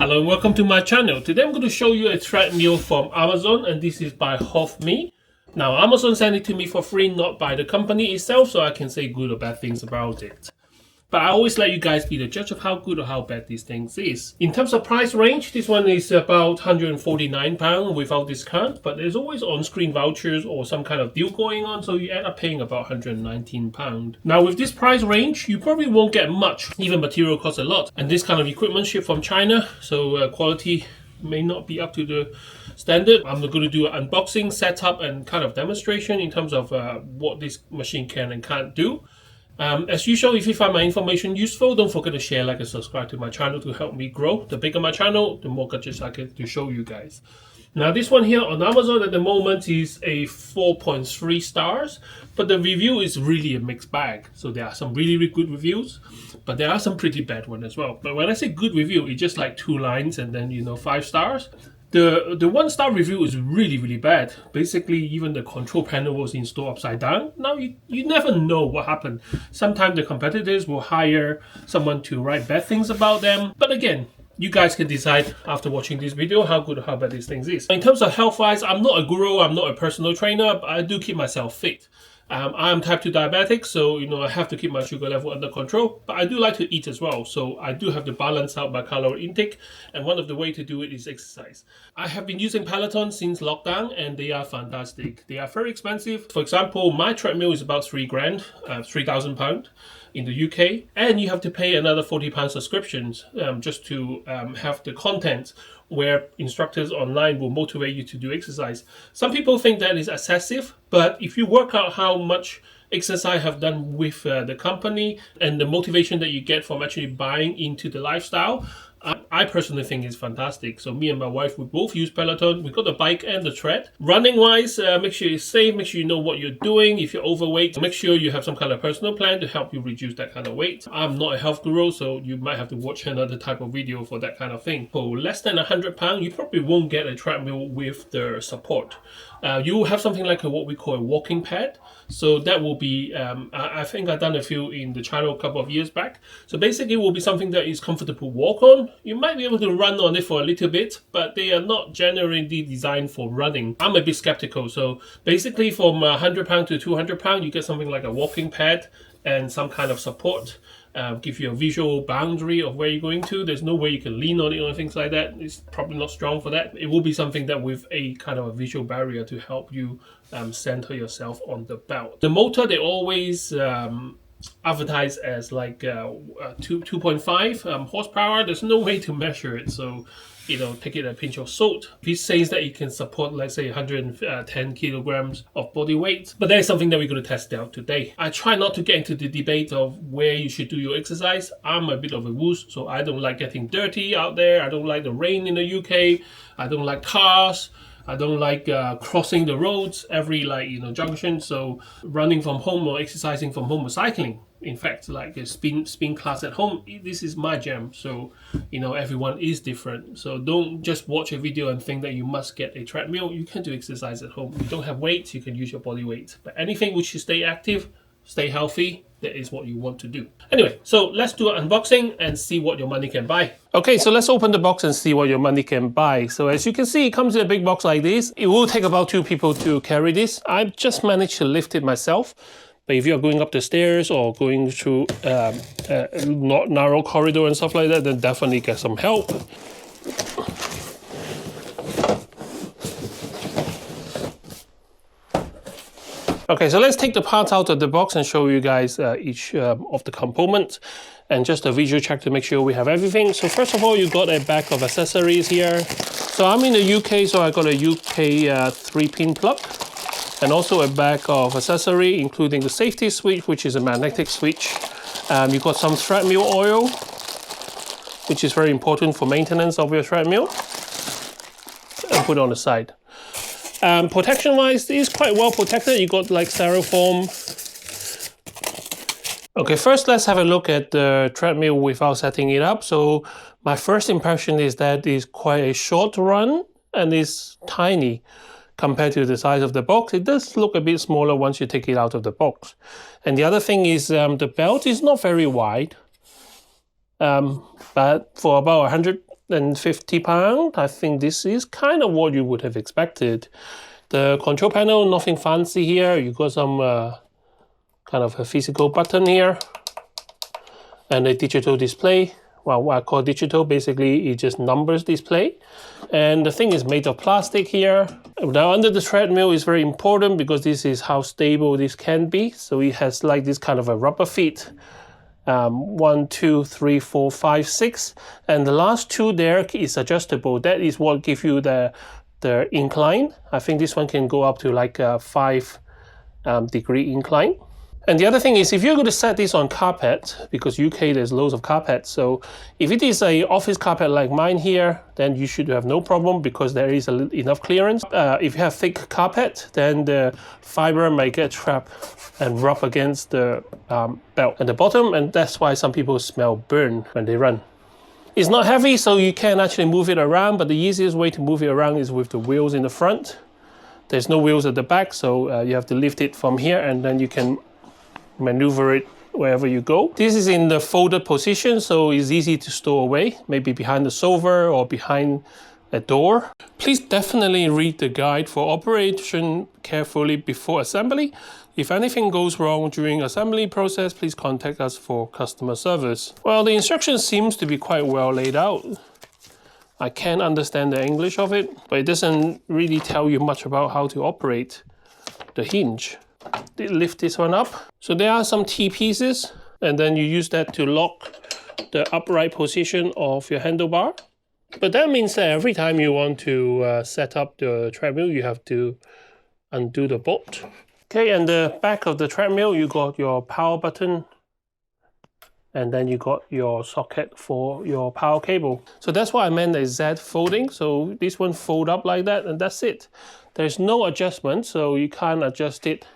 Hello and welcome to my channel. Today I'm going to show you a treadmill from Amazon, and this is by HOFTME. Now Amazon sent it to me for free, not by the company itself, so I can say good or bad things about it. But I always let you guys be the judge of how good or how bad these things is. In terms of price range, this one is about £149 without discount, but there's always on-screen vouchers or some kind of deal going on, so you end up paying about £119. Now with this price range, you probably won't get much. Even material costs a lot, and this kind of equipment shipped from China, so quality may not be up to the standard. I'm going to do an unboxing, setup, and kind of demonstration in terms of what this machine can and can't do. As usual, if you find my information useful, don't forget to share, like, and subscribe to my channel to help me grow. The bigger my channel, the more gadgets I get to show you guys. Now this one here on Amazon at the moment is a 4.3 stars, but the review is really a mixed bag. So there are some really good reviews, but there are some pretty bad ones as well. But when I say good review, it's just like 2 lines and then 5 stars. The 1-star review is really bad. Basically, even the control panel was installed upside down. Now, you never know what happened. Sometimes the competitors will hire someone to write bad things about them. But again, you guys can decide after watching this video how good or how bad these things is. In terms of health-wise, I'm not a guru, I'm not a personal trainer, but I do keep myself fit. I'm type 2 diabetic, so I have to keep my sugar level under control, but I do like to eat as well, so I do have to balance out my calorie intake, and one of the ways to do it is exercise. I have been using Peloton since lockdown, and they are fantastic. They are very expensive. For example, my treadmill is about £3,000, £3,000 in the UK, and you have to pay another £40 subscriptions just to have the content where instructors online will motivate you to do exercise. Some people think that is excessive, but if you work out how much exercise I have done with the company and the motivation that you get from actually buying into the lifestyle, I personally think it's fantastic. So me and my wife, we both use Peloton. We got the bike and the tread. Running wise, make sure you're safe, make sure you know what you're doing. If you're overweight, make sure you have some kind of personal plan to help you reduce that kind of weight. I'm not a health guru, so you might have to watch another type of video for that kind of thing. For less than £100, you probably won't get a treadmill with the support. You will have something like what we call a walking pad. So that will be, I think I've done a few in the channel a couple of years back. So basically it will be something that is comfortable to walk on. You might be able to run on it for a little bit, but they are not generally designed for running. I'm a bit skeptical. So basically from £100 to £200, you get something like a walking pad and some kind of support. Give you a visual boundary of where you're going to. There's no way you can lean on it or things like that. It's probably not strong for that. It will be something that with a kind of a visual barrier to help you center yourself on the belt. The motor, they always advertise as like 2.5 horsepower. There's no way to measure it, so take it a pinch of salt. It says that it can support, let's say, 110 kilograms of body weight, but that is something that we're going to test out today. I try not to get into the debate of where you should do your exercise. I'm a bit of a wuss, so I don't like getting dirty out there. I don't like the rain in the UK. I don't like cars. I don't like crossing the roads every junction. So running from home or exercising from home or cycling, in fact, like a spin class at home, this is my jam. So everyone is different. So don't just watch a video and think that you must get a treadmill. You can do exercise at home. You don't have weights, you can use your body weight. But anything which you stay active, stay healthy, that is what you want to do. Anyway, so let's do an unboxing and see what your money can buy. Okay, so let's open the box and see what your money can buy. So as you can see, it comes in a big box like this. It will take about 2 people to carry this. I've just managed to lift it myself. But if you're going up the stairs or going through a narrow corridor and stuff like that, then definitely get some help. Okay, so let's take the parts out of the box and show you guys each of the components and just a visual check to make sure we have everything. So first of all, you got a bag of accessories here. So I'm in the UK, so I got a UK 3-pin plug and also a bag of accessory, including the safety switch, which is a magnetic switch. You got some treadmill oil, which is very important for maintenance of your treadmill, and put it on the side. Protection wise, it is quite well protected. You got like styrofoam. Okay, first let's have a look at the treadmill without setting it up. So my first impression is that it's quite a short run and it's tiny compared to the size of the box. It does look a bit smaller once you take it out of the box. And the other thing is the belt is not very wide, but for about 100 £150. I think this is kind of what you would have expected. The control panel, nothing fancy here. You got some kind of a physical button here and a digital display. Well, what I call digital, basically it just numbers display. And the thing is made of plastic here. Now under the treadmill is very important because this is how stable this can be. So it has like this kind of a rubber feet. 1, 2, 3, 4, 5, 6. And the last two there is adjustable. That is what gives you the incline. I think this one can go up to like a 5 degree incline. And the other thing is, if you're going to set this on carpet, because UK there's loads of carpet, so if it is a office carpet like mine here, then you should have no problem because there is enough clearance. If you have thick carpet, then the fiber might get trapped and rub against the belt at the bottom, and that's why some people smell burn when they run. It's not heavy, so you can actually move it around, but the easiest way to move it around is with the wheels in the front. There's no wheels at the back, so you have to lift it from here, and then you can maneuver it wherever you go. This is in the folded position, so it's easy to store away, maybe behind the sofa or behind a door. Please definitely read the guide for operation carefully before assembly. If anything goes wrong during assembly process, please contact us for customer service. Well, the instructions seems to be quite well laid out. I can understand the English of it, but it doesn't really tell you much about how to operate the hinge. Lift this one up. So there are some T-pieces, and then you use that to lock the upright position of your handlebar. But that means that every time you want to set up the treadmill, you have to undo the bolt. Okay, and the back of the treadmill, you got your power button, and then you got your socket for your power cable. So that's what I meant as Z folding. So this one fold up like that, and that's it. There's no adjustment, so you can't adjust it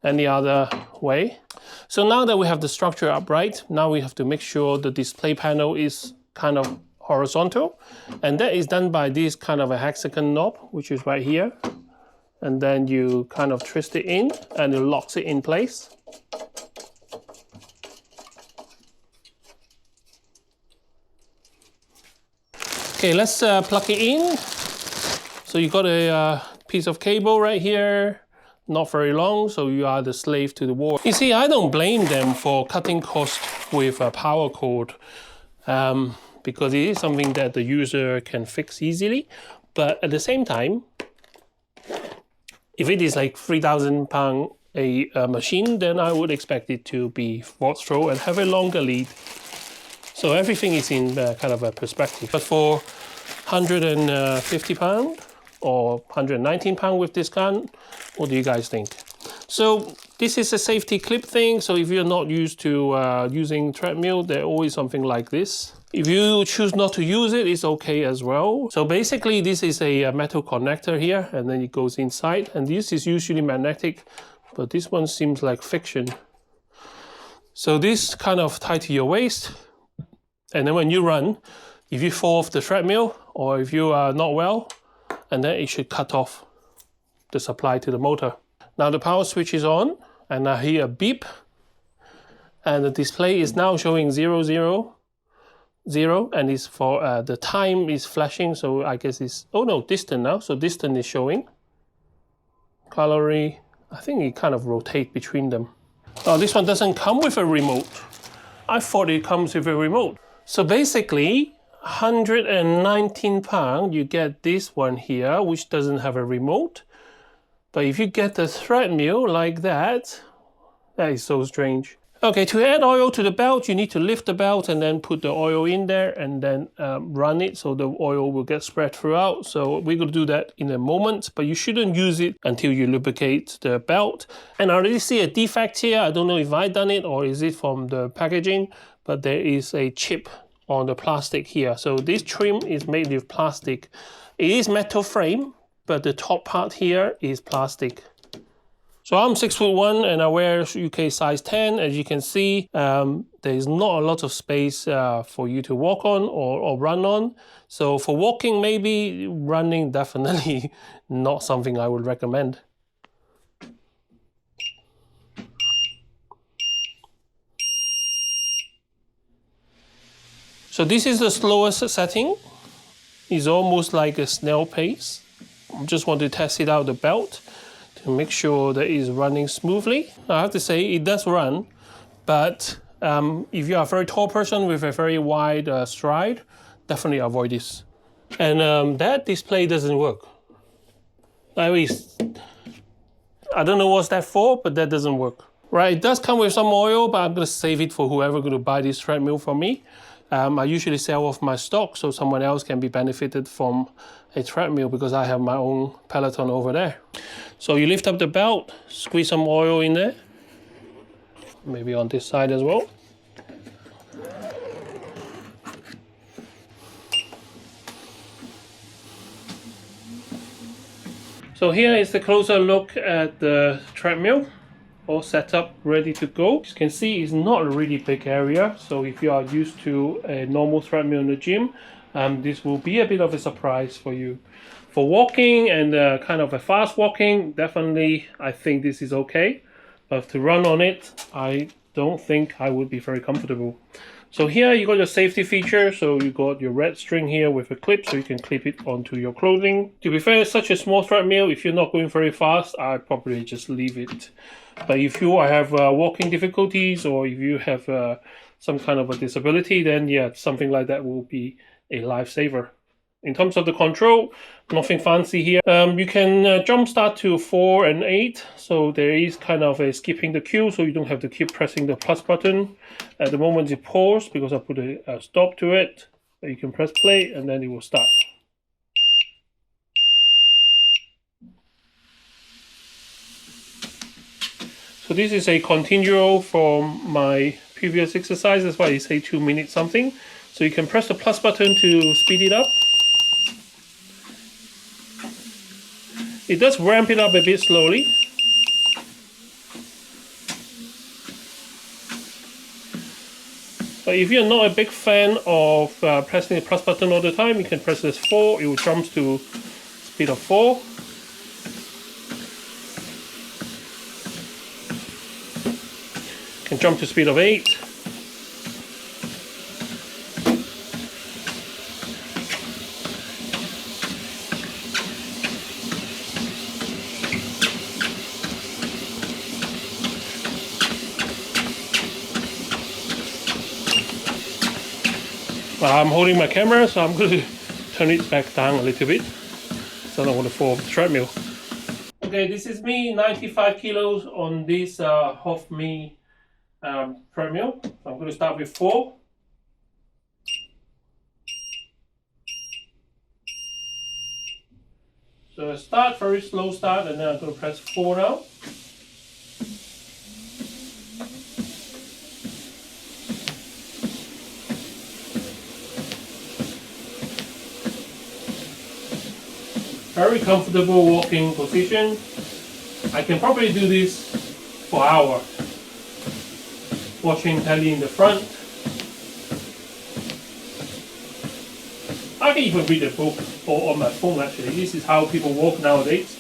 any other way. So now that we have the structure upright, now we have to make sure the display panel is kind of horizontal, and that is done by this kind of a hexagon knob, which is right here, and then you kind of twist it in and it locks it in place. Okay, let's plug it in. So you got a piece of cable right here, not very long, so you are the slave to the wall. You see, I don't blame them for cutting costs with a power cord because it is something that the user can fix easily. But at the same time, if it is like £3,000 a machine, then I would expect it to be force throw and have a longer lead. So everything is in kind of a perspective. But for £150 or £119 with discount, what do you guys think? So this is a safety clip thing. So if you're not used to using treadmill, there's always something like this. If you choose not to use it, it's okay as well. So basically this is a metal connector here, and then it goes inside, and this is usually magnetic, but this one seems like friction. So this kind of tied to your waist, and then when you run, if you fall off the treadmill or if you are not well, and then it should cut off the supply to the motor. Now the power switch is on, and I hear a beep, and the display is now showing 000, and it's for the time is flashing, so I guess it's, oh no, distant now, so distant is showing. Calorie, I think it kind of rotates between them. Oh, this one doesn't come with a remote. I thought it comes with a remote. So basically, £119, you get this one here, which doesn't have a remote. But if you get the treadmill like that, that is so strange. Okay, to add oil to the belt, you need to lift the belt and then put the oil in there and then run it so the oil will get spread throughout. So we're going to do that in a moment, but you shouldn't use it until you lubricate the belt. And I already see a defect here. I don't know if I done it or is it from the packaging, but there is a chip on the plastic here. So this trim is made with plastic. It is metal frame, but the top part here is plastic. So I'm 6'1" and I wear UK size 10. As you can see, there is not a lot of space for you to walk on or run on. So for walking, maybe. Running, definitely not something I would recommend. So this is the slowest setting. It's almost like a snail pace. I just want to test it out the belt to make sure that it's running smoothly. I have to say it does run, but if you are a very tall person with a very wide stride, definitely avoid this. And that display doesn't work. At least, I don't know what's that for, but that doesn't work. Right, it does come with some oil, but I'm gonna save it for whoever gonna buy this treadmill from me. I usually sell off my stock so someone else can be benefited from a treadmill because I have my own Peloton over there. So you lift up the belt, squeeze some oil in there, maybe on this side as well. So here is the closer look at the treadmill. All set up, ready to go. As you can see, it's not a really big area, so if you are used to a normal treadmill in the gym, this will be a bit of a surprise for you. For walking and kind of a fast walking, definitely I think this is okay, but to run on it, I don't think I would be very comfortable. So here you got your safety feature, so you got your red string here with a clip, so you can clip it onto your clothing. To be fair, such a small treadmill, if you're not going very fast, I'd probably just leave it. But if you have walking difficulties, or if you have some kind of a disability, then yeah, something like that will be a lifesaver. In terms of the control, nothing fancy here. You can jump start to 4 and 8, so there is kind of a skipping the queue, so you don't have to keep pressing the plus button. At the moment it paused because I put a stop to it. You can press play and then it will start. So this is a continual from my previous exercise, that's why I say 2 minutes something. So you can press the plus button to speed it up. It does ramp it up a bit slowly. But if you're not a big fan of pressing the plus button all the time, you can press this 4, it will jump to speed of 4. You can jump to speed of 8. I'm holding my camera, so I'm going to turn it back down a little bit, so I don't want to fall off the treadmill. Okay, this is me, 95 kilos on this HOFTME treadmill. So I'm going to start with 4. So I start, very slow start, and then I'm going to press 4 now. Very comfortable walking position. I can probably do this for hours. Watching telly in the front. I can even read a book or on my phone actually. This is how people walk nowadays.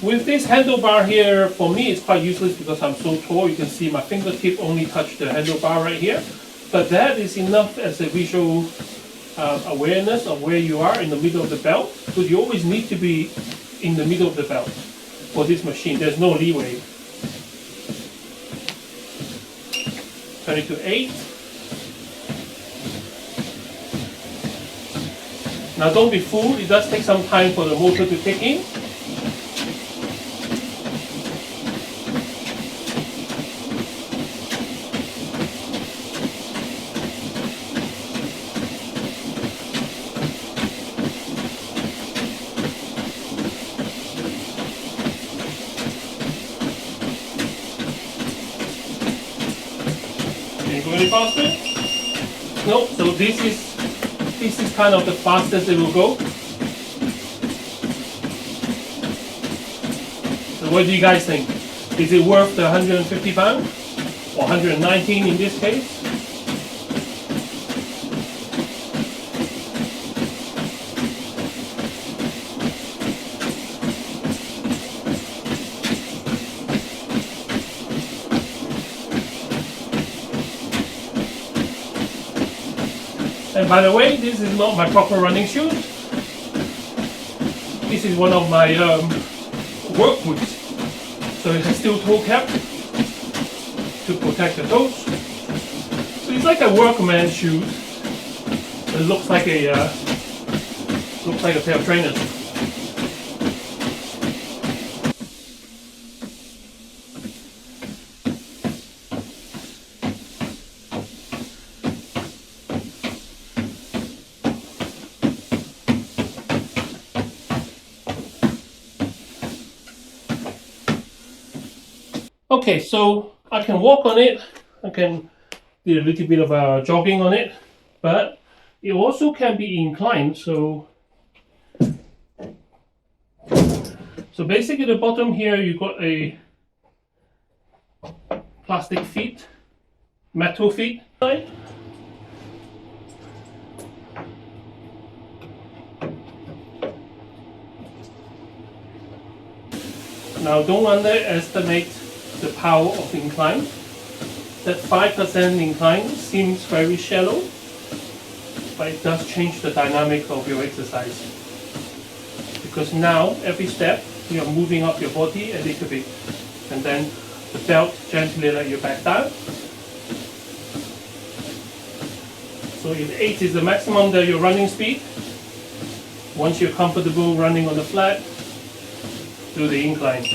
With this handlebar here, for me it's quite useless because I'm so tall. You can see my fingertip only touch the handlebar right here. But that is enough as a visual awareness of where you are in the middle of the belt. So you always need to be in the middle of the belt for this machine. There's no leeway. Turn it to 8. Now don't be fooled, it does take some time for the motor to kick in. Can you go any faster? No, so this is kind of the fastest it will go. So what do you guys think? Is it worth the 150 pounds? Or 119 in this case? And by the way, this is not my proper running shoes. This is one of my work boots. So it has steel toe cap to protect the toes. So it's like a workman's shoe. It looks like a pair of trainers. Okay, so I can walk on it, I can do a little bit of jogging on it, but it also can be inclined. So basically the bottom here you got a plastic feet, metal feet. Now don't underestimate the power of incline. That 5% incline seems very shallow, but it does change the dynamic of your exercise. Because now every step you are moving up your body a little bit, and then the belt gently let you back down. So if 8 is the maximum that your running speed, once you're comfortable running on the flat, do the incline.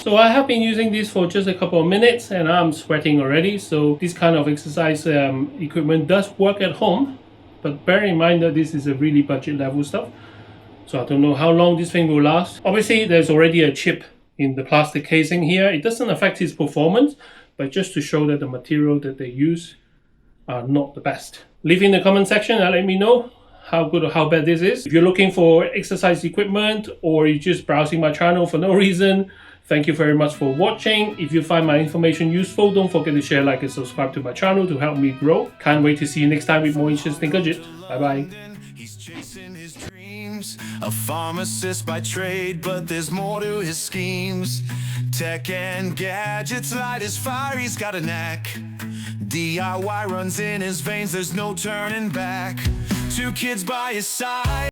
So I have been using this for just a couple of minutes and I'm sweating already. So this kind of exercise equipment does work at home, but bear in mind that this is a really budget level stuff. So I don't know how long this thing will last. Obviously there's already a chip in the plastic casing here. It doesn't affect its performance, but just to show that the material that they use are not the best. Leave in the comment section and let me know how good or how bad this is. If you're looking for exercise equipment or you're just browsing my channel for no reason, thank you very much for watching. If you find my information useful, don't forget to share, like, and subscribe to my channel to help me grow. Can't wait to see you next time with more interesting gadgets. Bye bye. He's chasing his dreams, a pharmacist by trade, but there's more to his schemes. Tech and gadgets light his fire, he's got a knack. DIY runs in his veins, there's no turning back. 2 kids by his side.